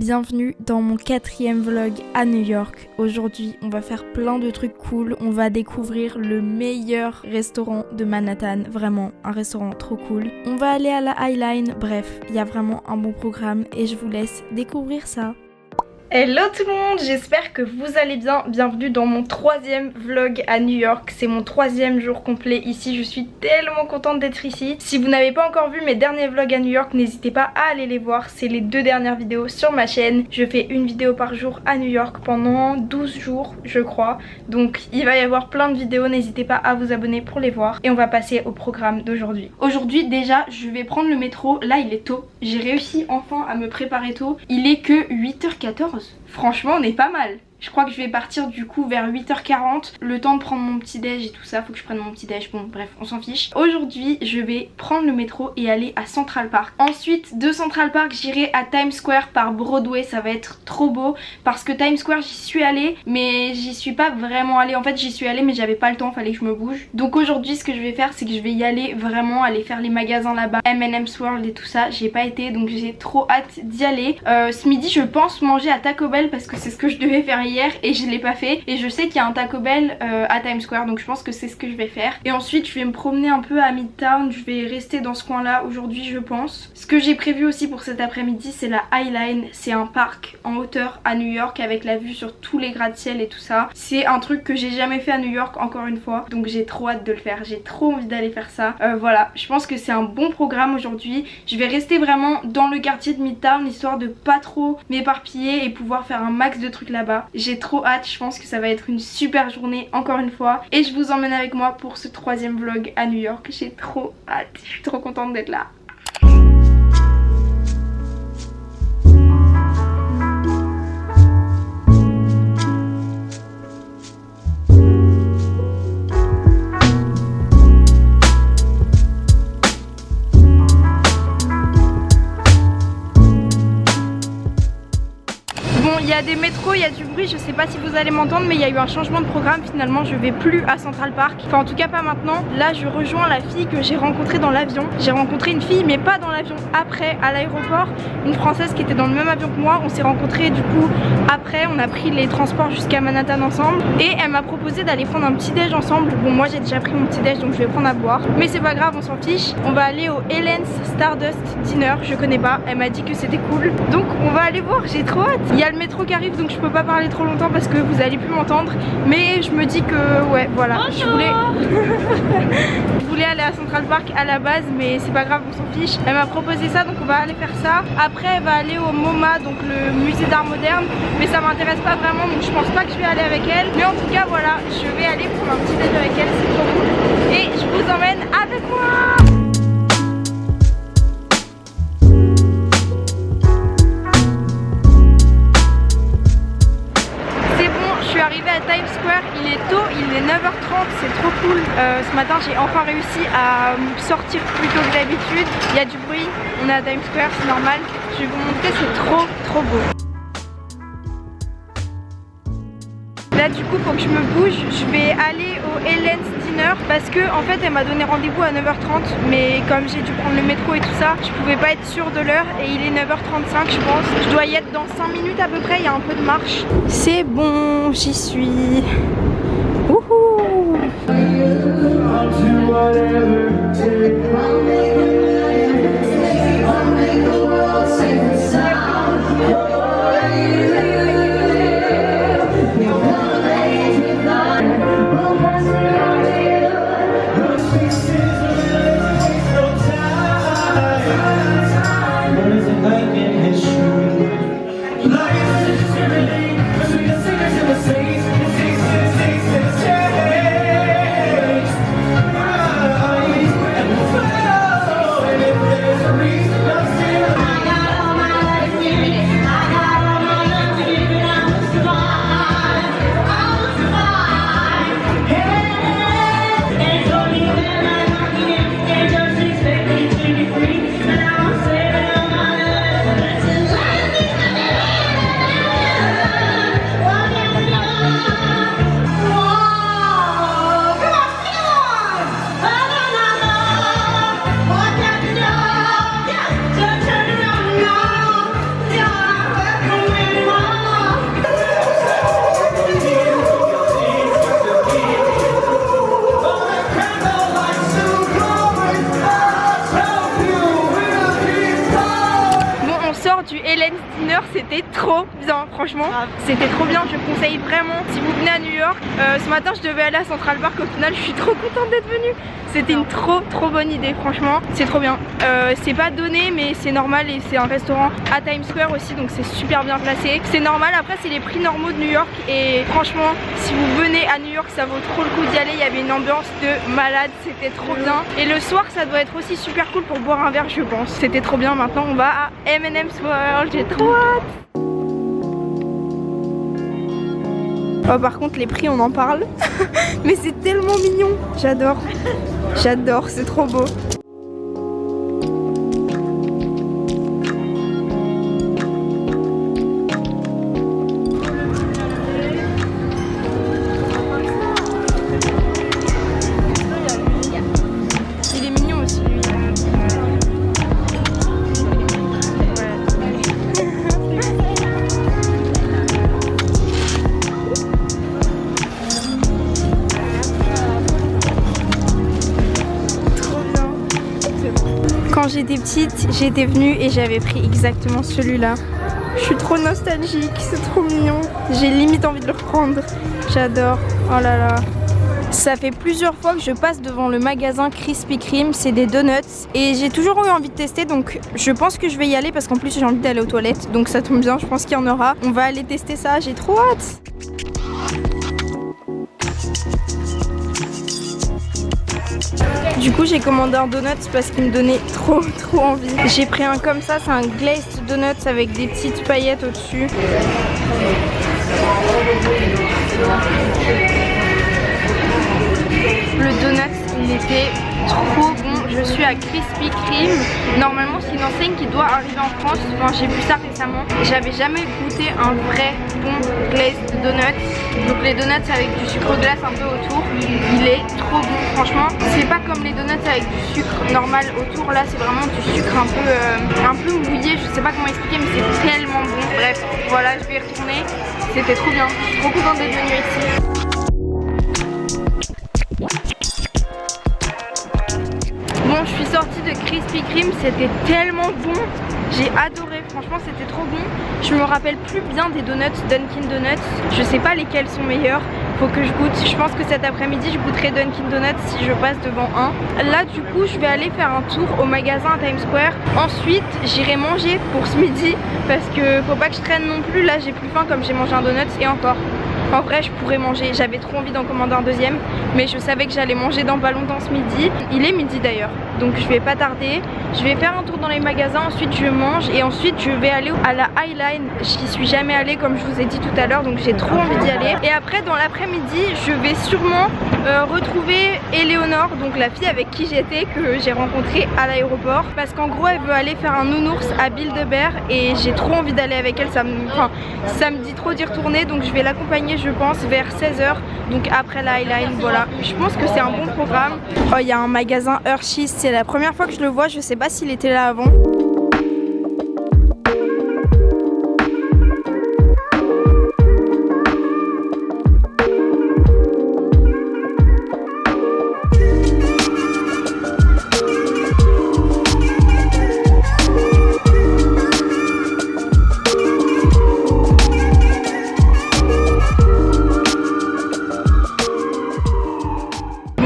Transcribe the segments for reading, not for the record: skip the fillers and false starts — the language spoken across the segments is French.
bienvenue dans mon 4e vlog à New York. Aujourd'hui, on va faire plein de trucs cool, on va découvrir le meilleur restaurant de Manhattan, vraiment un restaurant trop cool. On va aller à la High Line, bref, il y a vraiment un bon programme et je vous laisse découvrir ça. Hello tout le monde, j'espère que vous allez bien. Bienvenue dans mon 3e vlog à New York. C'est mon 3e jour complet ici, je suis tellement contente d'être ici. Si vous n'avez pas encore vu mes derniers vlogs à New York, n'hésitez pas à aller les voir. C'est les 2 dernières vidéos sur ma chaîne. Je fais une vidéo par jour à New York pendant 12 jours je crois. Donc il va y avoir plein de vidéos, n'hésitez pas à vous abonner pour les voir. Et on va passer au programme d'aujourd'hui. Aujourd'hui déjà je vais prendre le métro, là il est tôt. J'ai réussi enfin à me préparer tôt. Il est que 8h14. Franchement on est pas mal. Je crois que je vais partir du coup vers 8h40. Le temps de prendre mon petit déj et tout ça. Faut que je prenne mon petit déj. Bon bref on s'en fiche. Aujourd'hui je vais prendre le métro et aller à Central Park. Ensuite de Central Park j'irai à Times Square par Broadway. Ça va être trop beau. Parce que Times Square j'y suis allée. Mais j'y suis pas vraiment allée. En fait j'y suis allée mais j'avais pas le temps. Fallait que je me bouge. Donc aujourd'hui ce que je vais faire c'est que je vais y aller vraiment. Aller faire les magasins là-bas. M&M's World et tout ça. J'ai pas été donc j'ai trop hâte d'y aller. Ce midi je pense manger à Taco Bell. Parce que c'est ce que je devais faire hier et je l'ai pas fait, et je sais qu'il y a un Taco Bell à Times Square, donc je pense que c'est ce que je vais faire. Et ensuite je vais me promener un peu à Midtown, je vais rester dans ce coin là aujourd'hui je pense. Ce que j'ai prévu aussi pour cet après-midi c'est la High Line, c'est un parc en hauteur à New York avec la vue sur tous les gratte-ciel et tout ça. C'est un truc que j'ai jamais fait à New York encore une fois, donc j'ai trop hâte de le faire, j'ai trop envie d'aller faire ça. Voilà, je pense que c'est un bon programme aujourd'hui. Je vais rester vraiment dans le quartier de Midtown histoire de pas trop m'éparpiller et pouvoir faire un max de trucs là-bas. J'ai trop hâte, je pense que ça va être une super journée encore une fois. Et je vous emmène avec moi pour ce 3e vlog à New York. J'ai trop hâte, je suis trop contente d'être là. Il y a des métros, il y a du bruit, je sais pas si vous allez m'entendre mais il y a eu un changement de programme, finalement je vais plus à Central Park, enfin en tout cas pas maintenant. Là je rejoins la fille que j'ai rencontrée dans l'avion. J'ai rencontré une fille mais pas dans l'avion, après à l'aéroport, une française qui était dans le même avion que moi. On s'est rencontrés du coup après, on a pris les transports jusqu'à Manhattan ensemble et elle m'a proposé d'aller prendre un petit déj ensemble. Bon moi j'ai déjà pris mon petit déj donc je vais prendre à boire, mais c'est pas grave, on s'en fiche. On va aller au Helen's Stardust Dinner, je connais pas, elle m'a dit que c'était cool donc on va aller voir, j'ai trop hâte. Il y a le métro qui arrive donc je peux pas parler trop longtemps parce que vous allez plus m'entendre, mais je me dis que ouais voilà. Je voulais aller à Central Park à la base mais c'est pas grave, on s'en fiche. Elle m'a proposé ça donc on va aller faire ça. Après elle va aller au MoMA, donc le musée d'art moderne, mais ça m'intéresse pas vraiment donc je pense pas que je vais aller avec elle, mais en tout cas voilà, je vais aller prendre un petit déj avec elle, c'est trop cool et je vous emmène avec moi. Arrivé à Times Square, il est tôt, il est 9h30, c'est trop cool. Ce matin j'ai enfin réussi à sortir plus tôt que d'habitude. Il y a du bruit, on est à Times Square, c'est normal. Je vais vous montrer, c'est trop beau. Là du coup faut que je me bouge, je vais aller au Helen's Dinner parce que en fait elle m'a donné rendez-vous à 9h30 mais comme j'ai dû prendre le métro et tout ça, je pouvais pas être sûre de l'heure et il est 9h35 je pense. Je dois y être dans 5 minutes à peu près, il y a un peu de marche. C'est bon, j'y suis. Wouhou! Valentine's Dinner, c'était trop bien, franchement. C'était trop bien, je conseille vraiment. Si vous venez à New York, ce matin je devais aller à Central Park, au final je suis trop contente d'être venue. C'était une trop bonne idée, franchement, c'est trop bien. C'est pas donné mais c'est normal et c'est un restaurant à Times Square aussi, donc c'est super bien placé. C'est normal, après c'est les prix normaux de New York et franchement si vous venez à New York ça vaut trop le coup d'y aller. Il y avait une ambiance de malade, c'était trop bien. Et le soir ça doit être aussi super cool pour boire un verre je pense. C'était trop bien, maintenant on va à M&M's World, j'ai trop hâte. Oh par contre les prix on en parle mais c'est tellement mignon, j'adore. J'adore, c'est trop beau. Il est mignon aussi lui. Quand j'étais petite, j'étais venue et j'avais pris exactement celui-là. Je suis trop nostalgique, c'est trop mignon. J'ai limite envie de le reprendre. J'adore. Oh là là. Ça fait plusieurs fois que je passe devant le magasin Krispy Kreme, c'est des donuts. Et j'ai toujours eu envie de tester, donc je pense que je vais y aller parce qu'en plus j'ai envie d'aller aux toilettes. Donc ça tombe bien, je pense qu'il y en aura. On va aller tester ça, j'ai trop hâte. Du coup j'ai commandé un donut parce qu'il me donnait trop envie. J'ai pris un comme ça, c'est un glazed donut avec des petites paillettes au-dessus. Le donut il était trop bon. Je suis à Krispy Kreme. Normalement c'est une enseigne qui doit arriver en France. Enfin j'ai vu ça récemment. J'avais jamais goûté un vrai bon glazed donut. Donc les donuts avec du sucre glace un peu autour. Il est trop bon franchement. C'est pas comme les donuts avec du sucre normal autour. Là c'est vraiment du sucre un peu mouillé. Je sais pas comment expliquer mais c'est tellement bon. Bref voilà je vais y retourner. C'était trop bien. Je suis trop contente d'être venue ici. Bon, je suis sortie de Krispy Kreme, c'était tellement bon, j'ai adoré, franchement c'était trop bon. Je me rappelle plus bien des donuts Dunkin Donuts, je sais pas lesquels sont meilleurs, faut que je goûte. Je pense que cet après-midi je goûterai Dunkin Donuts si je passe devant un. Là du coup je vais aller faire un tour au magasin à Times Square. Ensuite j'irai manger pour ce midi parce que faut pas que je traîne non plus, là j'ai plus faim comme j'ai mangé un donut et encore. En vrai je pourrais manger, j'avais trop envie d'en commander un deuxième mais je savais que j'allais manger dans pas longtemps ce midi. Il est midi d'ailleurs donc je vais pas tarder. Je vais faire un tour dans les magasins, ensuite je mange et ensuite je vais aller à la High Line. J'y suis jamais allée comme je vous ai dit tout à l'heure donc j'ai trop envie d'y aller. Et après dans l'après-midi je vais sûrement retrouver Eleonore, donc la fille avec qui j'étais que j'ai rencontrée à l'aéroport parce qu'en gros elle veut aller faire un nounours à Build-A-Bear et j'ai trop envie d'aller avec elle, ça me dit trop d'y retourner donc je vais l'accompagner je pense vers 16h donc après la High Line. Voilà, je pense que c'est un bon programme. Oh il y a un magasin Hershey's, c'est la première fois que je le vois, je sais pas s'il était là avant.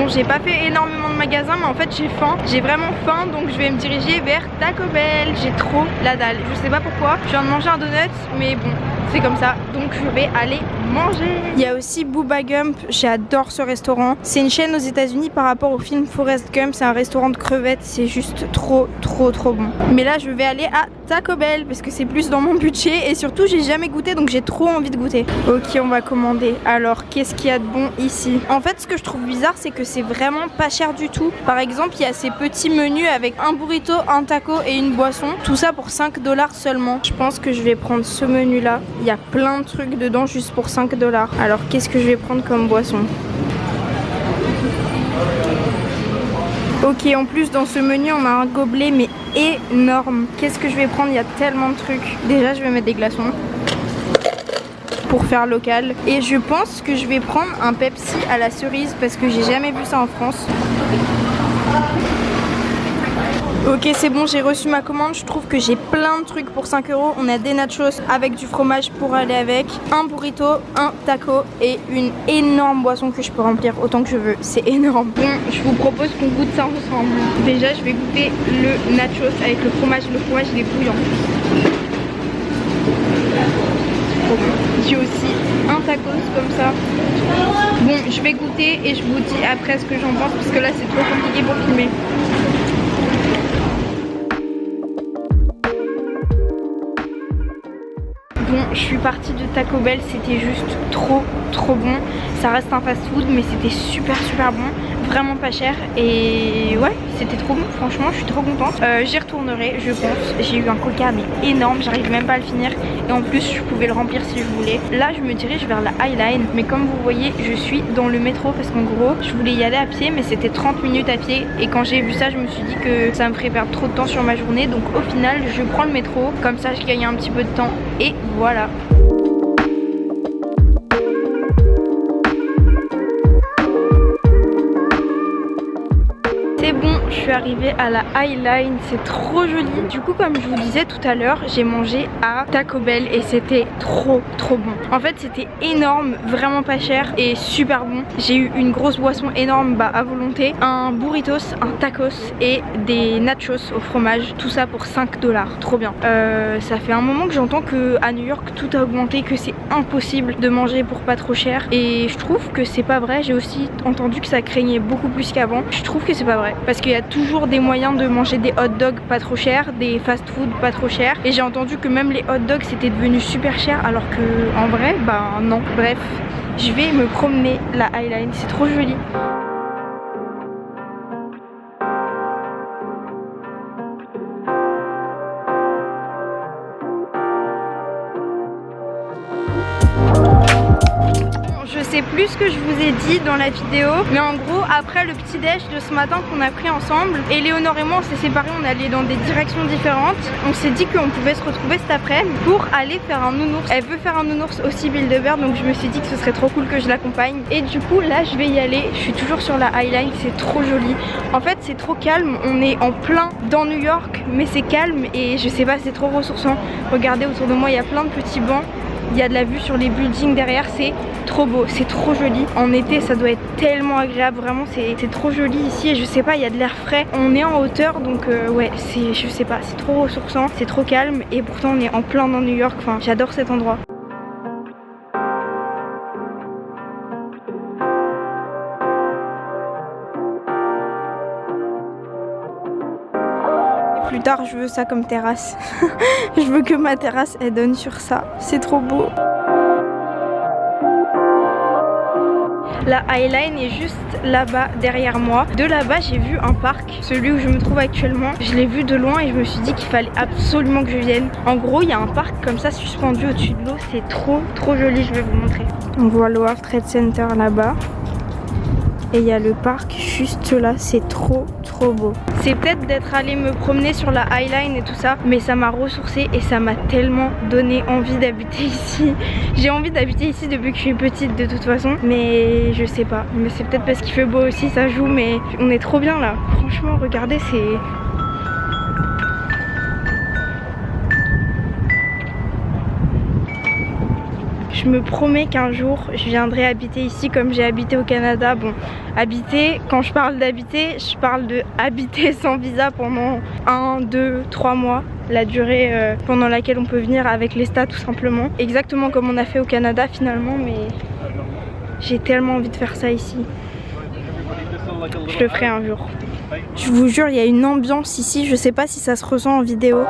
J'ai pas fait énormément de magasins mais en fait j'ai faim, j'ai vraiment faim donc je vais me diriger vers Taco Bell. J'ai trop la dalle, je sais pas pourquoi. Je viens de manger un donut mais bon c'est comme ça donc je vais aller manger. Il y a aussi Bubba Gump, j'adore ce restaurant. C'est une chaîne aux États-Unis par rapport au film Forrest Gump, c'est un restaurant de crevettes, c'est juste trop bon. Mais là je vais aller à Taco Bell parce que c'est plus dans mon budget et surtout j'ai jamais goûté donc j'ai trop envie de goûter. Ok on va commander. Alors qu'est-ce qu'il y a de bon ici? En fait ce que je trouve bizarre c'est que c'est vraiment pas cher du tout. Par exemple il y a ces petits menus avec un burrito, un taco et une boisson. Tout ça pour 5 $ seulement. Je pense que je vais prendre ce menu là. Il y a plein de trucs dedans juste pour 5 $. Alors qu'est-ce que je vais prendre comme boisson? Ok en plus dans ce menu on a un gobelet mais énorme. Qu'est-ce que je vais prendre? Il y a tellement de trucs. Déjà je vais mettre des glaçons pour faire local et je pense que je vais prendre un Pepsi à la cerise parce que j'ai jamais vu ça en France. Ok, c'est bon, j'ai reçu ma commande. Je trouve que j'ai plein de trucs pour 5 €. On a des nachos avec du fromage pour aller avec, un burrito, un taco et une énorme boisson que je peux remplir autant que je veux. C'est énorme. Bon, je vous propose qu'on goûte ça ensemble. Déjà, je vais goûter le nachos avec le fromage. Le fromage, il est bouillant. J'ai aussi un tacos comme ça. Bon, je vais goûter et je vous dis après ce que j'en pense parce que là, c'est trop compliqué pour filmer. Bon, je suis partie de Taco Bell, c'était juste trop bon. Ça reste un fast food mais c'était super bon, vraiment pas cher et ouais, c'était trop bon, franchement je suis trop contente. J'y retournerai je pense. J'ai eu un coca mais énorme, j'arrive même pas à le finir et en plus je pouvais le remplir si je voulais. Là je me dirige vers la Highline mais comme vous voyez je suis dans le métro parce qu'en gros je voulais y aller à pied mais c'était 30 minutes à pied et quand j'ai vu ça je me suis dit que ça me ferait perdre trop de temps sur ma journée, donc au final je prends le métro, comme ça je gagne un petit peu de temps et voilà. C'est bon, je suis arrivée à la Highline, c'est trop joli. Du coup comme je vous disais tout à l'heure, j'ai mangé à Taco Bell et c'était trop bon. En fait c'était énorme, vraiment pas cher et super bon. J'ai eu une grosse boisson énorme à volonté, un burritos, un tacos et des nachos au fromage. Tout ça pour 5 $, trop bien. Ça fait un moment que j'entends que à New York tout a augmenté, que c'est impossible de manger pour pas trop cher et je trouve que c'est pas vrai. J'ai aussi entendu que ça craignait beaucoup plus qu'avant. Je trouve que c'est pas vrai. Parce qu'il y a toujours des moyens de manger des hot dogs pas trop chers, des fast food pas trop chers. Et j'ai entendu que même les hot dogs c'était devenu super cher alors que en vrai bah non. Bref, je vais me promener la Highline, c'est trop joli. Je sais plus ce que je vous ai dit dans la vidéo, mais en gros après le petit déj de ce matin qu'on a pris ensemble, Éléonore et moi on s'est séparés, on allait dans des directions différentes. On s'est dit qu'on pouvait se retrouver cet après-midi pour aller faire un nounours. Elle veut faire un nounours aussi Build-A-Bear, donc je me suis dit que ce serait trop cool que je l'accompagne. Et du coup là je vais y aller, je suis toujours sur la Highline, c'est trop joli. En fait c'est trop calme, on est en plein dans New York mais c'est calme et je sais pas, c'est trop ressourçant. Regardez autour de moi, il y a plein de petits bancs. Il y a de la vue sur les buildings derrière, c'est trop beau, c'est trop joli. En été ça doit être tellement agréable, vraiment c'est trop joli ici et je sais pas, il y a de l'air frais. On est en hauteur donc ouais, je sais pas, c'est trop ressourçant, c'est trop calme et pourtant on est en plein dans New York, enfin j'adore cet endroit. Plus tard je veux ça comme terrasse. Je veux que ma terrasse elle donne sur ça, c'est trop beau. La Highline est juste là-bas derrière moi. De là-bas j'ai vu un parc, celui où je me trouve actuellement. Je l'ai vu de loin et je me suis dit qu'il fallait absolument que je vienne. En gros il y a un parc comme ça suspendu au-dessus de l'eau, c'est trop joli, je vais vous montrer. On voit le World Trade Center là-bas. Et il y a le parc juste là, c'est trop beau. C'est peut-être d'être allé me promener sur la Highline et tout ça, mais ça m'a ressourcée et ça m'a tellement donné envie d'habiter ici. J'ai envie d'habiter ici depuis que je suis petite de toute façon, mais je sais pas. Mais c'est peut-être parce qu'il fait beau aussi, ça joue, mais on est trop bien là. Franchement, regardez, c'est... Je me promets qu'un jour je viendrai habiter ici comme j'ai habité au Canada. Bon, habiter, quand je parle d'habiter, je parle de habiter sans visa pendant 1, 2, 3 mois. La durée pendant laquelle on peut venir avec l'ESTA tout simplement. Exactement comme on a fait au Canada finalement, mais j'ai tellement envie de faire ça ici. Je le ferai un jour. Je vous jure, il y a une ambiance ici, je sais pas si ça se ressent en vidéo.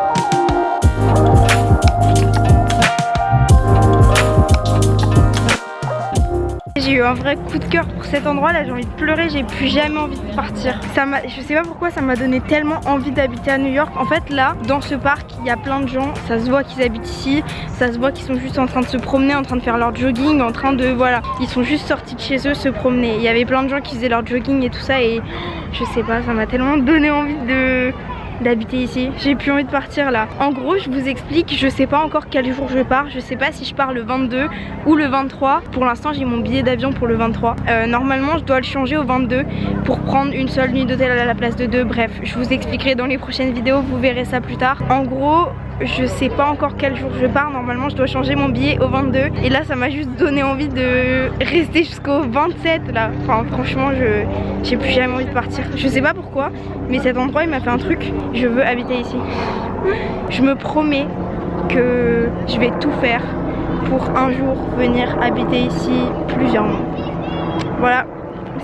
J'ai eu un vrai coup de cœur pour cet endroit là, j'ai envie de pleurer, j'ai plus jamais envie de partir. Je sais pas pourquoi ça m'a donné tellement envie d'habiter à New York. En fait là, dans ce parc, il y a plein de gens, ça se voit qu'ils habitent ici, ça se voit qu'ils sont juste en train de se promener, en train de faire leur jogging, en train de, voilà, ils sont juste sortis de chez eux se promener. Il y avait plein de gens qui faisaient leur jogging et tout ça et je sais pas, ça m'a tellement donné envie d'habiter ici. J'ai plus envie de partir là. En gros, je vous explique, je sais pas encore quel jour je pars. Je sais pas si je pars le 22 ou le 23. Pour l'instant, j'ai mon billet d'avion pour le 23. Normalement, je dois le changer au 22 pour prendre une seule nuit d'hôtel à la place de deux. Bref, je vous expliquerai dans les prochaines vidéos. Vous verrez ça plus tard. En gros, je sais pas encore quel jour je pars. Normalement, je dois changer mon billet au 22. Et là, ça m'a juste donné envie de rester jusqu'au 27 là. Enfin, franchement, j'ai plus jamais envie de partir. Je sais pas pourquoi, mais cet endroit, il m'a fait un truc. Je veux habiter ici. Je me promets que je vais tout faire pour un jour venir habiter ici plusieurs mois. Voilà,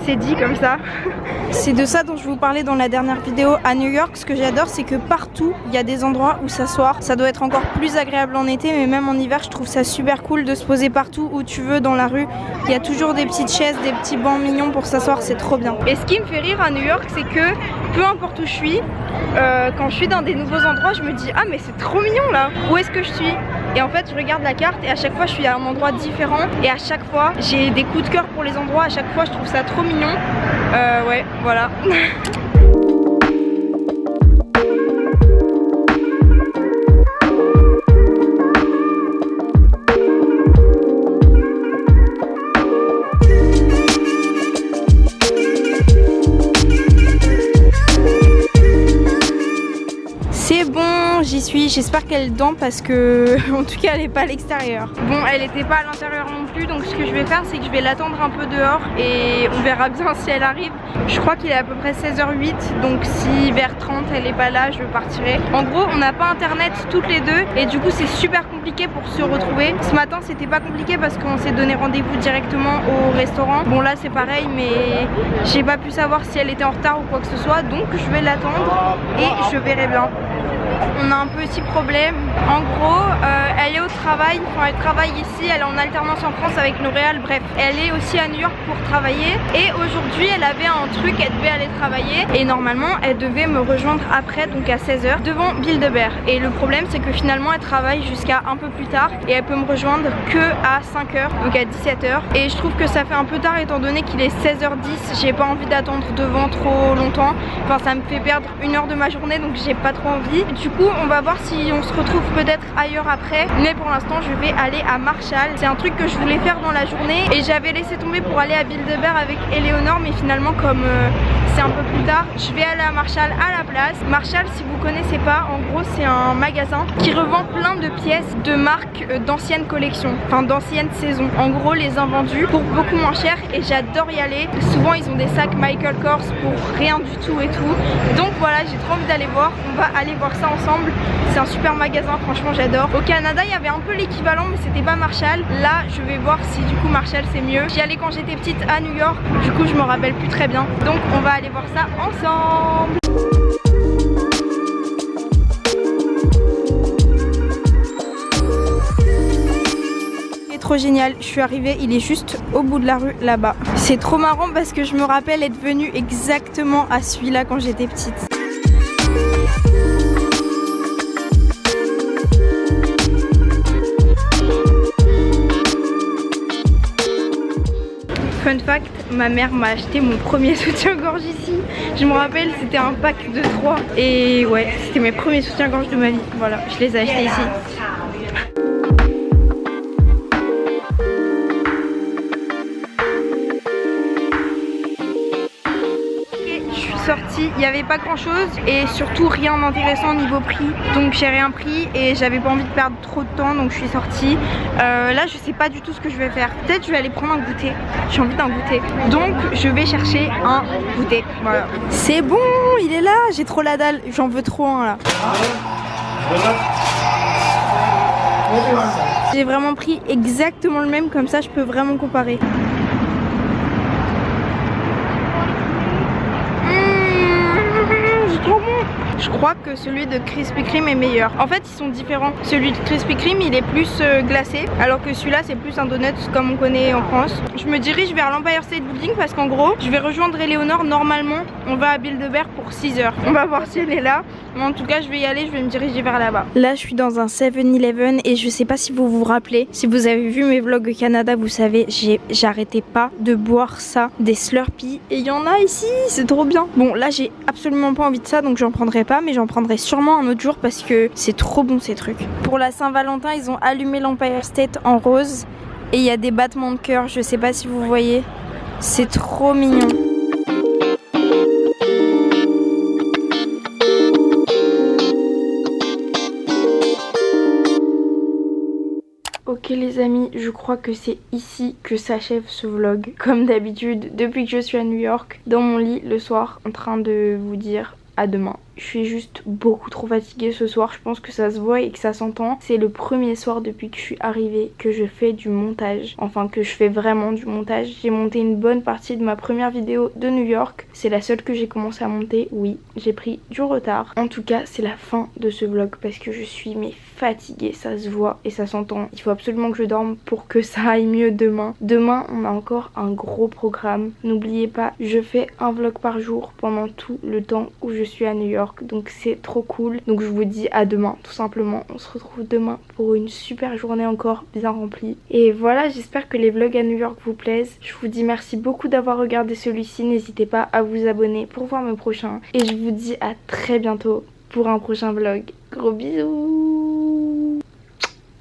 c'est dit comme ça. C'est de ça dont je vous parlais dans la dernière vidéo à New York. Ce que j'adore, c'est que partout il y a des endroits où s'asseoir. Ça doit être encore plus agréable en été, mais même en hiver je trouve ça super cool de se poser partout où tu veux dans la rue. Il y a toujours des petites chaises, des petits bancs mignons pour s'asseoir, c'est trop bien. Et ce qui me fait rire à New York, c'est que peu importe où je suis, quand je suis dans des nouveaux endroits, je me dis ah mais c'est trop mignon là, où est-ce que je suis? Et en fait je regarde la carte et à chaque fois je suis à un endroit différent et à chaque fois j'ai des coups de cœur pour les endroits. À chaque fois je trouve ça trop mignon. Ouais, voilà. C'est bon, j'y suis. J'espère qu'elle est dedans parce que en tout cas elle est pas à l'extérieur. Bon, elle était pas à l'intérieur non plus, donc ce que je vais faire c'est que je vais l'attendre un peu dehors et on verra bien si elle arrive. Je crois qu'il est à peu près 16h08, donc si vers 30 elle est pas là, je partirai. En gros, on n'a pas internet toutes les deux et du coup c'est super compliqué pour se retrouver. Ce matin c'était pas compliqué parce qu'on s'est donné rendez-vous directement au restaurant. Bon là c'est pareil, mais j'ai pas pu savoir si elle était en retard ou quoi que ce soit, donc je vais l'attendre et je verrai bien. On a un petit problème. En gros, elle est au travail, enfin elle travaille ici, elle est en alternance en France avec L'Oréal, bref. Elle est aussi à New York pour travailler et aujourd'hui elle avait un truc, elle devait aller travailler et normalement elle devait me rejoindre après, donc à 16h devant Build-A-Bear. Et le problème c'est que finalement elle travaille jusqu'à un peu plus tard et elle peut me rejoindre que à 5h, donc à 17h. Et je trouve que ça fait un peu tard étant donné qu'il est 16h10, j'ai pas envie d'attendre devant trop longtemps. Enfin ça me fait perdre une heure de ma journée, donc j'ai pas trop envie. Du coup on va voir si on se retrouve peut-être ailleurs après, mais pour l'instant je vais aller à Marshall. C'est un truc que je voulais faire dans la journée et j'avais laissé tomber pour aller à Build-A-Bear avec Eleonore, mais finalement comme c'est un peu plus tard, je vais aller à Marshall à la place. Marshall, si vous connaissez pas, en gros c'est un magasin qui revend plein de pièces de marques d'anciennes collections, enfin d'anciennes saisons. En gros les invendus pour beaucoup moins cher et j'adore y aller. Souvent ils ont des sacs Michael Kors pour rien du tout et tout. Donc voilà, j'ai trop envie d'aller voir. On va aller voir ça ensemble. C'est un super magasin, franchement j'adore. Au Canada il y avait un peu l'équivalent mais c'était pas Marshall. Là je vais voir si du coup Marshall c'est mieux. J'y allais quand j'étais petite à New York, du coup je me rappelle plus très bien. Donc on va aller voir ça ensemble. Trop génial, je suis arrivée, il est juste au bout de la rue là-bas. C'est trop marrant parce que je me rappelle être venue exactement à celui-là quand j'étais petite. Fun fact, ma mère m'a acheté mon premier soutien-gorge ici. Je me rappelle, c'était un pack de 3. Et ouais, c'était mes premiers soutiens-gorge de ma vie. Voilà, je les ai achetés ici. Sortie, il n'y avait pas grand chose et surtout rien d'intéressant au niveau prix, donc j'ai rien pris et j'avais pas envie de perdre trop de temps, donc je suis sortie. Là je sais pas du tout ce que je vais faire, peut-être je vais aller prendre un goûter, j'ai envie d'un goûter, donc je vais chercher un goûter. Voilà, c'est bon, il est là, j'ai trop la dalle, j'en veux trop un là. J'ai vraiment pris exactement le même, comme ça je peux vraiment comparer. Trop bon. Je crois que celui de Krispy Kreme est meilleur. En fait ils sont différents. Celui de Krispy Kreme il est plus glacé, alors que celui-là c'est plus un donut comme on connaît en France. Je me dirige vers l'Empire State Building parce qu'en gros je vais rejoindre Eleonore. Normalement on va à Build-A-Bear pour 6h. On va voir si elle est là, mais en tout cas je vais y aller, je vais me diriger vers là-bas. Là je suis dans un 7-Eleven et je sais pas si vous vous rappelez, si vous avez vu mes vlogs au Canada vous savez, j'arrêtais pas de boire ça, des Slurpees, et il y en a ici, c'est trop bien. Bon là j'ai absolument pas envie de ça donc j'en prendrai pas, mais mais j'en prendrai sûrement un autre jour parce que c'est trop bon ces trucs. Pour la Saint-Valentin, ils ont allumé l'Empire State en rose et il y a des battements de cœur, je sais pas si vous voyez. C'est trop mignon. Ok les amis, je crois que c'est ici que s'achève ce vlog. Comme d'habitude, depuis que je suis à New York, dans mon lit le soir, en train de vous dire à demain. Je suis juste beaucoup trop fatiguée ce soir, je pense que ça se voit et que ça s'entend. C'est le premier soir depuis que je suis arrivée que je fais du montage. Enfin que je fais vraiment du montage. J'ai monté une bonne partie de ma première vidéo de New York. C'est la seule que j'ai commencé à monter, oui. J'ai pris du retard. En tout cas, c'est la fin de ce vlog parce que je suis fatiguée, ça se voit et ça s'entend. Il faut absolument que je dorme pour que ça aille mieux demain. Demain, on a encore un gros programme. N'oubliez pas, je fais un vlog par jour pendant tout le temps où je suis à New York. Donc c'est trop cool. Donc je vous dis à demain tout simplement. On se retrouve demain pour une super journée encore bien remplie. Et voilà, j'espère que les vlogs à New York vous plaisent. Je vous dis merci beaucoup d'avoir regardé celui-ci. N'hésitez pas à vous abonner pour voir mes prochains. Et je vous dis à très bientôt pour un prochain vlog. Gros bisous.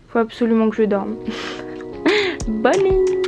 Faut absolument que je dorme. Bonne nuit.